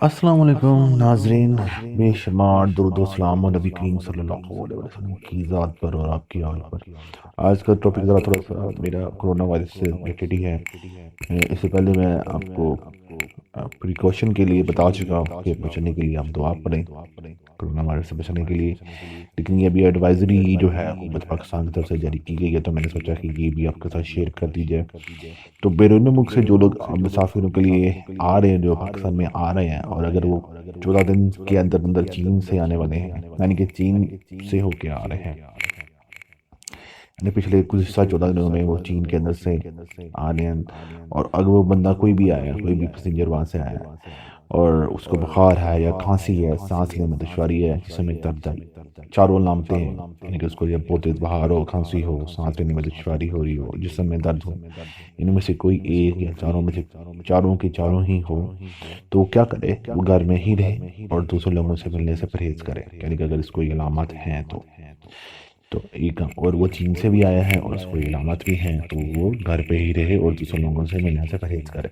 السلام علیکم ناظرین، بے شمار درود و سلام و نبی کریم صلی اللہ علیہ وسلم کی ذات پر اور آپ کی آل پر۔ آج کا ٹاپک ذرا تھوڑا سا میرا کرونا وائرس سے ریلیٹڈ ہی ہے۔ اس سے پہلے میں آپ کو پریکاشن کے لیے بتا چکا ہوں کہ بچنے کے لیے آپ دعا پڑھیں کرونا وائرس سے بچنے کے لیے، لیکن یہ بھی ایڈوائزری جو ہے حکومت پاکستان کی طرف سے جاری کی گئی ہے، تو میں نے سوچا کہ یہ بھی آپ کے ساتھ شیئر کر دی جائے۔ تو بیرون ملک سے جو لوگ مسافروں کے لیے آ رہے ہیں، جو پاکستان میں آ رہے ہیں، اور اگر وہ 14 دن کے اندر اندر چین سے آنے والے ہیں، یعنی کہ چین سے ہو کے آ رہے ہیں، یعنی پچھلے کچھ 14 دنوں میں وہ چین کے اندر سے آ رہے ہیں، اور اگر وہ بندہ کوئی بھی آیا، کوئی بھی پیسنجر وہاں سے آیا ہے اور اس کو بخار ہے یا کھانسی ہے، سانس لینے میں دشواری ہے، جسم میں درد ہے، چاروں علامتیں ہیں، یعنی کہ اس کو جب بہت تیز بخار ہو، کھانسی ہو، سانس لینے میں دشواری ہو رہی ہو، جسم میں درد ہو، ان میں سے کوئی ایک یا چاروں میں سے چاروں کے چاروں ہی ہو، تو وہ کیا کرے؟ وہ گھر میں ہی رہے اور دوسرے لوگوں سے ملنے سے پرہیز کرے، یعنی کہ اگر اس کو یہ علامات ہیں تو ایک اور وہ چین سے بھی آیا ہے اور اس کو علامات بھی ہیں، تو وہ گھر پہ ہی رہے اور دوسرے لوگوں سے ملنے سے پرہیز کرے۔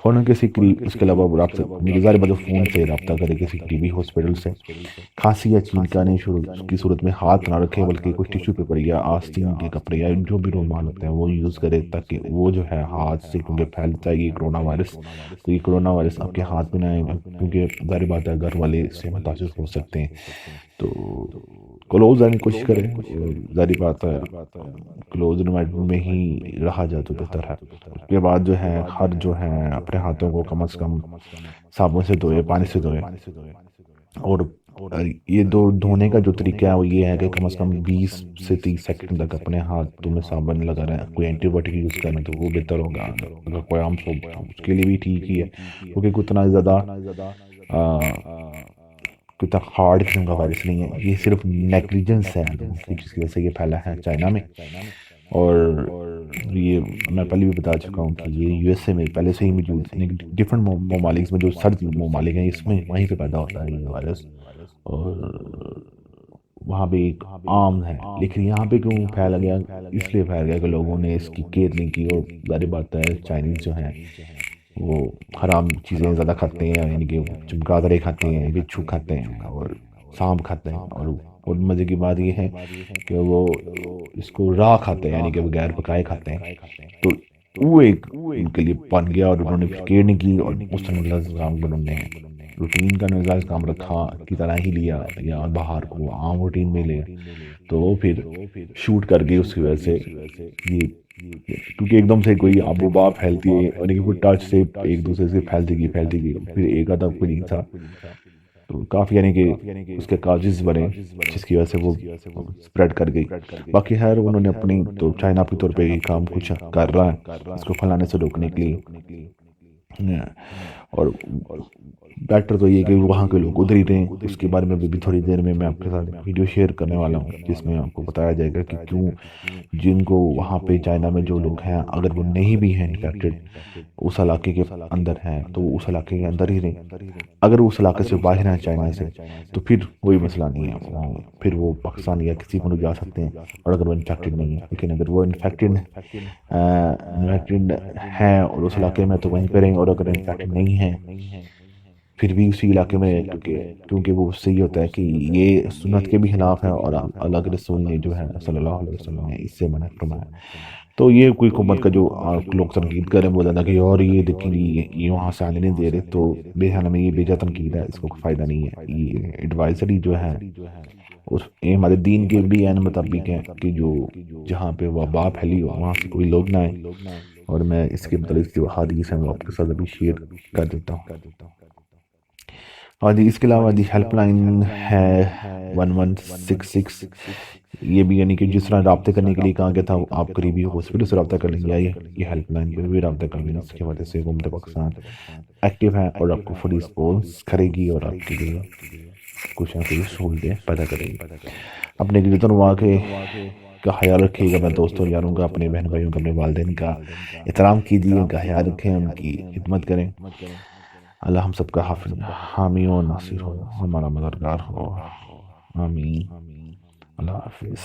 فوراً کسی قریب، اس کے علاوہ رابطہ نگزار مدد فون سے رابطہ کرے کسی قریبی ہاسپٹل سے۔ کھانسی یا چھینکانے کی صورت میں ہاتھ نہ رکھے، بلکہ کچھ ٹیشو پیپر یا آستین کے کپڑے یا جو بھی رومال ہوتے ہیں وہ یوز کرے، تاکہ وہ جو ہے ہاتھ سے، کیونکہ پھیلتا ہے یہ کرونا وائرس، تو یہ کرونا وائرس آپ کے ہاتھ میں نہ آئے گا، کیونکہ ظاہر بات ہے گھر والے اس سے متاثر ہو سکتے ہیں۔ تو کلوز آنے کی کوشش کریں، ظاہر بات ہے کلوز انوائرمنٹ میں ہی رہا جائے تو بہتر ہے۔ اس کے بعد جو ہے ہر جو ہے اپنے ہاتھوں کو کم از کم صابن سے دھوئے، پانی سے دھوئے، اور یہ دھونے کا جو طریقہ ہے وہ یہ ہے کہ کم از کم 20 سے 30 سیکنڈ تک اپنے ہاتھوں میں صابن لگا رہے ہیں۔ کوئی اینٹی بایوٹک یوز کریں تو وہ بہتر ہوگا، اگر کوئی عام سوپ اس کے لیے بھی ٹھیک ہی ہے، کیونکہ اتنا زیادہ کوئی ہارڈ قسم کا وائرس نہیں ہے، یہ صرف نیگلیجنس ہے لوگوں کی، جس کی وجہ سے یہ پھیلا ہے چائنا میں۔ اور یہ میں پہلے بھی بتا چکا ہوں کہ یہ یو ایس اے میں پہلے سے ہی موجود ہے، ڈفرینٹ ممالک میں، جو سرد ممالک ہیں اس میں وہیں پہ پیدا ہوتا ہے یہ وائرس، اور وہاں پہ ایک عام ہے، لیکن یہاں پہ کیوں پھیلا گیا؟ اس لیے پھیل گیا کہ لوگوں نے اس کی کیئر نہیں کی، اور ظاہر بات ہے چائنیز جو ہیں وہ حرام چیزیں زیادہ کھاتے ہیں، یعنی کہ چمگادڑے کھاتے ہیں، بچھو کھاتے ہیں اور سانپ کھاتے ہیں، اور مزے کی بات یہ ہے کہ وہ اس کو راہ کھاتے ہیں، یعنی کہ بغیر پکائے کھاتے ہیں۔ تو وہ ایک ان کے لیے بن گیا، اور انہوں نے پھر کیئر نہیں کی، اور مستقل نظام کو انہوں نے روٹین کا نظام کام رکھا کی طرح ہی لیا، یا باہر کو عام روٹین میں لیا، تو وہ پھر شوٹ کر گئی اس کی وجہ سے یہ، کیونکہ ایک دم سے کوئی آب و ہوا پھیلتی ہے، یعنی کہ کوئی ٹچ سے ایک دوسرے سے پھیلتی گئی، پھر ایک آدھا کوئی نہیں تھا، تو کافی، یعنی کہ اس کے کاجز بنے، جس کی وجہ سے وہ اسپریڈ کر گئی۔ باقی خیر انہوں نے اپنی تو چائنا اپنے طور پہ یہ کام کچھ کر رہا ہے اس کو پھیلانے سے روکنے کے لیے، اور بیٹر تو یہ کہ وہاں کے لوگ ادھر ہی رہیں۔ اس کے بارے میں بھی تھوڑی دیر میں آپ کے ساتھ ویڈیو شیئر کرنے والا ہوں، جس میں آپ کو بتایا جائے گا کہ کیوں جن کو وہاں پہ چائنا میں جو لوگ ہیں، اگر وہ نہیں بھی ہیں انفیکٹڈ، اس علاقے کے اندر ہیں، تو وہ اس علاقے کے اندر ہی رہیں۔ اگر وہ اس علاقے سے باہر ہیں چائنا سے، تو پھر کوئی مسئلہ نہیں ہے، پھر وہ پاکستان یا کسی ملک جا سکتے ہیں، اور اگر وہ انفیکٹڈ نہیں ہے، لیکن اگر وہ انفیکٹڈ ہیں اور اس علاقے میں، تو وہیں پہ رہیں، اور اگر انفیکٹڈ نہیں ہیں پھر بھی اسی علاقے میں رہیں، کیونکہ وہ اس سے یہ ہوتا ہے کہ یہ سنت کے بھی خلاف ہے، اور اللہ کے رسول نے جو ہے صلی اللہ علیہ وسلم نے اس سے منع فرمایا۔ تو یہ کوئی حکومت کا جو لوگ تنقید کریں، وہ زیادہ کہ اور یہ دیکھیں گے یہ وہاں سے آنے نہیں دے رہے، تو بے خیال میں یہ بیجا تنقید ہے، اس کو کوئی فائدہ نہیں ہے۔ یہ ایڈوائزری جو ہے یہ ہمارے دین کے بھی عین مطابق ہے کہ جو جہاں پہ وبا پھیلی ہو وہاں سے کوئی لوگ نہ آئیں، اور میں اس کے متعلق جو حدیث ہیں وہ آپ کے ساتھ ابھی شیئر کر دیتا ہوں۔ اور جی اس کے علاوہ جی ہیلپ لائن ہے 1166، یہ بھی یعنی کہ جس طرح رابطے کرنے کے لیے کہا گیا تھا آپ قریبی ہاسپٹل سے رابطہ کر لیں گے، یہ ہیلپ لائن پہ بھی رابطہ کر لیں گے، اس کی وجہ سے حکومت پاکستان ایکٹیو ہے اور آپ کو فلی رسپانس کرے گی، اور آپ کے لیے کچھ نہ کچھ سہولتیں پیدا کرے گی۔ اپنے گرد واقع کا خیال رکھیے گا، میں دوستوں یاروں کا، اپنے بہن بھائیوں کا، اپنے والدین کا احترام کیجیے، ان کا خیال رکھیں، ان کی خدمت کریں۔ اللہ ہم سب کا حافظ، حامی و ناصر ہو، ہمارا مددگار ہو، آمین۔ اللہ حافظ۔